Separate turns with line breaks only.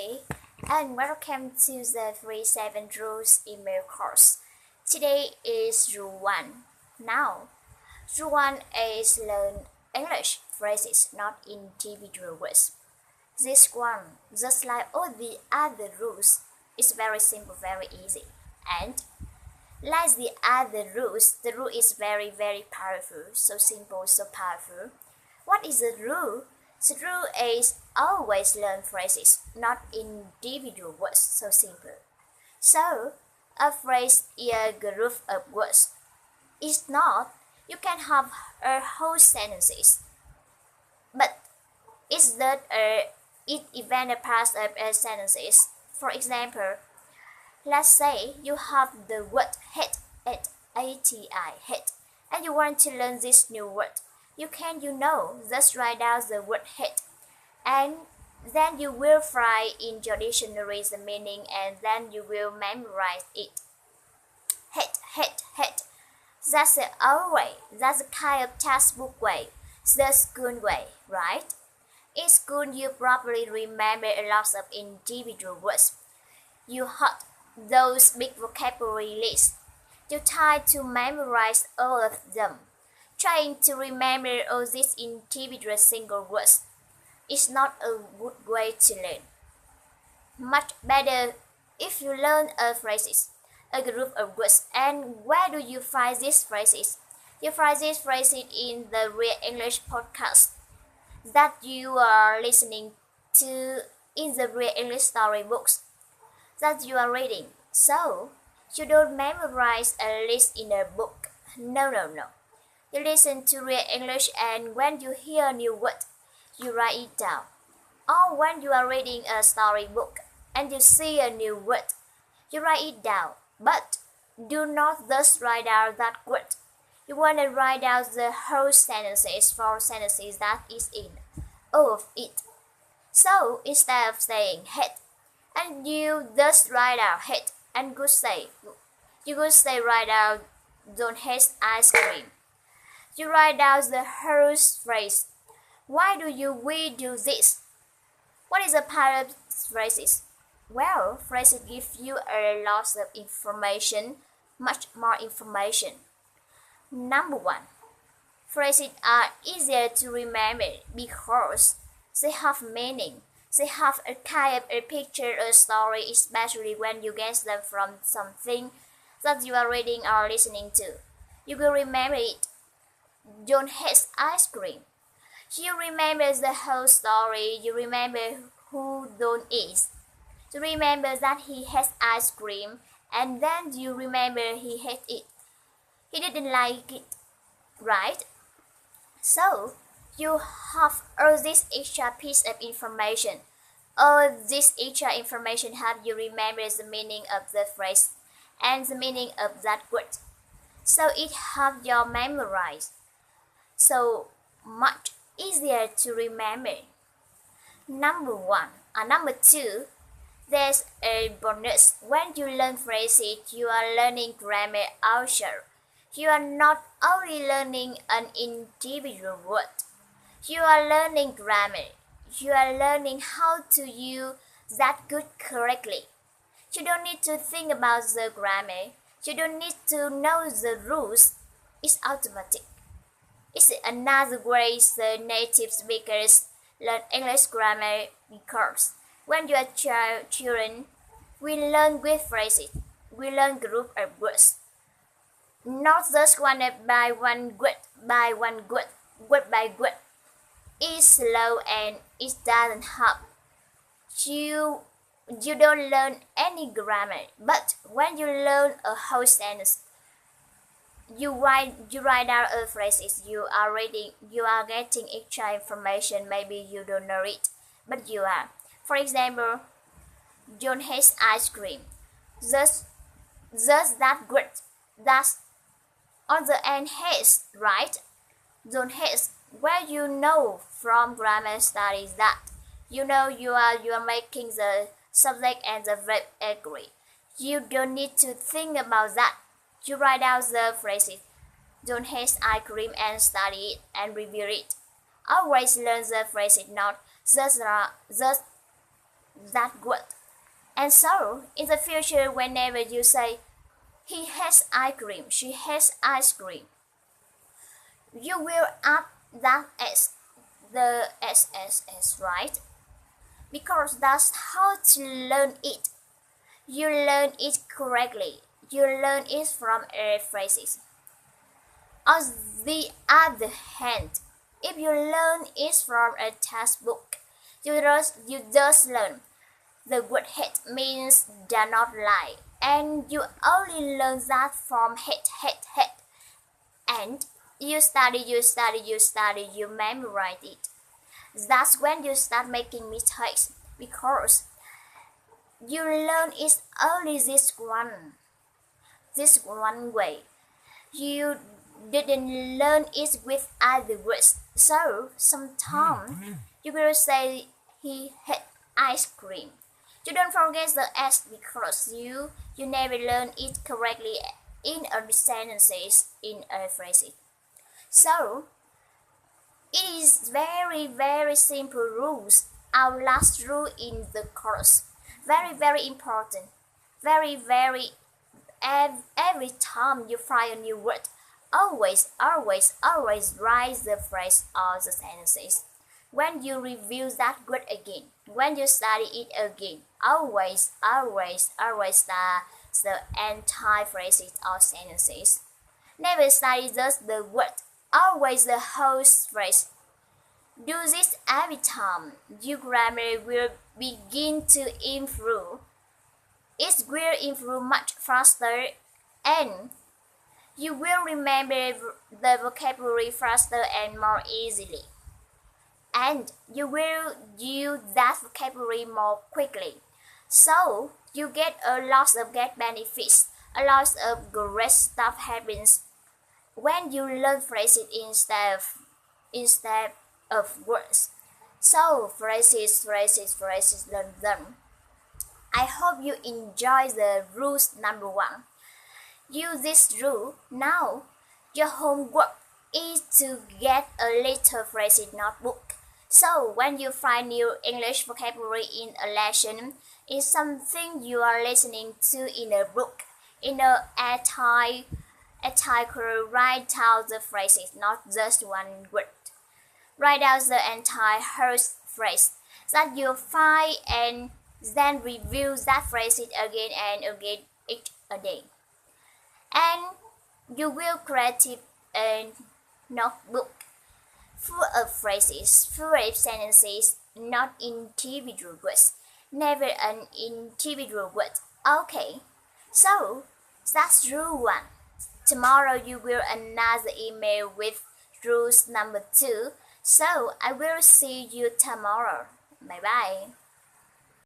everybody, and welcome to the Free 7 Rules email course. Today is Rule 1. Now, Rule 1 is learn English phrases, not individual words. This one, just like all the other rules, is very simple, very easy. And like the other rules, the rule is very, very powerful, so simple, so powerful. What is the rule? The rule is always learn phrases, not individual words, so simple. So, a phrase is a group of words. It's not, you can have a whole sentences, but it's that it even a part of a sentences. For example, let's say you have the word hate, H-A-T-I, hate, and you want to learn this new word. You can, just write down the word hate, and then you will find in your dictionary the meaning, and then you will memorize it. Hate, hate, hate. That's the old way. That's the kind of textbook way, the school way, right? In school, you probably remember a lot of individual words. You heard those big vocabulary lists. You try to memorize all of them. Trying to remember all these individual single words is not a good way to learn. Much better if you learn a phrases, a group of words. And where do you find these phrases? You find these phrases in the Real English podcast that you are listening to, in the Real English storybooks that you are reading. So, you don't memorize a list in a book. No. You listen to Real English, and when you hear a new word, you write it down. Or when you are reading a storybook and you see a new word, you write it down. But do not just write down that word. You want to write down the whole sentences, 4 sentences that is in all of it. So instead of saying hate, and you just write out hate, and you could say write out don't hate ice cream. You write down the whole phrase. Why do we do this? What is the part of phrases? Well, phrases give you a lot of information, much more information. Number 1. Phrases are easier to remember because they have meaning. They have a kind of a picture or story, especially when you get them from something that you are reading or listening to. You will remember it. Don't hate ice cream. You remember the whole story. You remember who Don is. You remember that he hates ice cream, and then you remember he hates it. He didn't like it, right? So, you have all this extra piece of information. All this extra information help you remember the meaning of the phrase and the meaning of that word. So it helps you memorize. So much easier to remember. Number 2, there's a bonus. When you learn phrases, you are learning grammar also. You are not only learning an individual word. You are learning grammar. You are learning how to use that word correctly. You don't need to think about the grammar. You don't need to know the rules. It's automatic. It's another way the native speakers learn English grammar because when you are children, we learn with phrases. We learn group of words. Not just one by one word by word by word. It's slow and it doesn't help. You don't learn any grammar, but when you learn a whole sentence, you write down a phrases you are reading. You are getting extra information. Maybe you don't know it, but you are. For example, John hates ice cream. Just that word. That's on the end hates, right? John hates. Where you know from grammar studies that you are making the subject and the verb agree. You don't need to think about that. You write down the phrases. Don't hate ice cream and study it and review it. Always learn the phrases, not just that word. And so, in the future, whenever you say, he hates ice cream, she hates ice cream, you will add that S, the SSS, right? Because that's how to learn it. You learn it correctly. You learn it from phrases. On the other hand, if you learn it from a textbook, you just learn the word hate means do not lie, and you only learn that from hate, and you study, you memorize it. That's when you start making mistakes, because you learn it only this one way. You didn't learn it with other words. So sometimes you will say he had ice cream. You don't forget the S because you never learn it correctly in a sentences, in a phrase. So it is very simple rules. Our last rule in the course. Very important. Very every time you find a new word, always write the phrase or the sentences. When you review that word again, when you study it again, always the entire phrases or sentences. Never study just the word, always the whole phrase. Do this every time. Your grammar will begin to improve. It will improve much faster, and you will remember the vocabulary faster and more easily. And you will use that vocabulary more quickly. So you get a lot of get benefits. A lot of great stuff happens when you learn phrases instead of words. So phrases, learn them. I hope you enjoy the rules number 1. Use this rule. Now, your homework is to get a little phrase notebook. So when you find new English vocabulary in a lesson, it's something you are listening to in a book. In a article, write down the phrases, not just one word. Write down the entire whole phrase that you find, and then review that phrase again and again each a day. And you will create a notebook full of phrases, full of sentences, not individual words. Never an individual word. Okay, so that's rule 1. Tomorrow you will another email with rules number 2. So I will see you tomorrow. Bye bye.